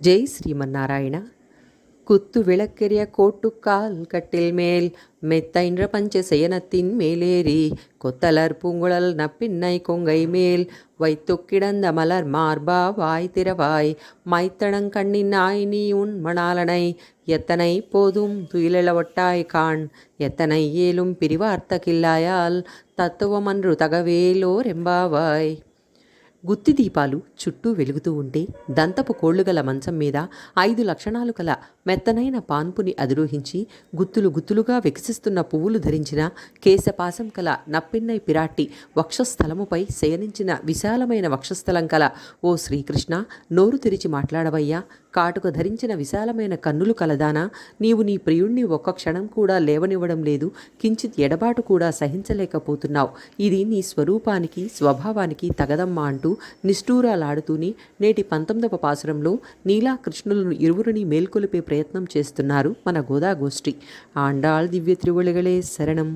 ஜெய் ஸ்ரீமன்னாராயணா. குத்து விளக்கெரிய கோட்டுக்கால் கட்டில் மேல் மெத்தைன்ற பஞ்ச சயனத்தின் மேலேறி கொத்தலர் பூங்குழல் நப்பின்னை கொங்கை மேல் வைத்து கிடந்த மலர் மார்பா வாய் திறவாய் மைத்தடங்கண்ணின் நாய் நீ உன் மணாலனை எத்தனை போதும் துயிலொட்டாய் காண் எத்தனை ஏலும் பிரிவார்த்த கில்லாயால் తత్వమన్రు తగవేలోరెంబావాయ్. గుత్తి దీపాలు చుట్టూ వెలుగుతూ ఉంటే దంతపు కోళ్లు గల మంచం మీద 5 లక్షణాలు కల మెత్తనైన పాన్పుని అధిరోహించి గుత్తులు గుత్తులుగా వికసిస్తున్న పువ్వులు ధరించిన కేశపాసం కల నప్పిన్నై పిరాట్టి వక్షస్థలముపై శయనించిన విశాలమైన వక్షస్థలం కల ఓ శ్రీకృష్ణ, నోరు తెరిచి మాట్లాడవయ్యా. కాటుక ధరించిన విశాలమైన కన్నులు కలదానా, నీవు నీ ప్రియుణ్ణి ఒక్క క్షణం కూడా లేవనివ్వడం లేదు. కించిత్ ఎడబాటు కూడా సహించలేకపోతున్నావు. ఇది నీ స్వరూపానికి స్వభావానికి తగదమ్మా అంటూ నిష్ఠూరాలాడుతూని నేటి 19వ పాసురంలో నీలా కృష్ణులను ఇరువురిని మేల్కొలిపే ప్రయత్నం చేస్తున్నారు మన గోదాగోష్ఠి. ఆండాళ్ దివ్య తిరువళిగళే శరణం.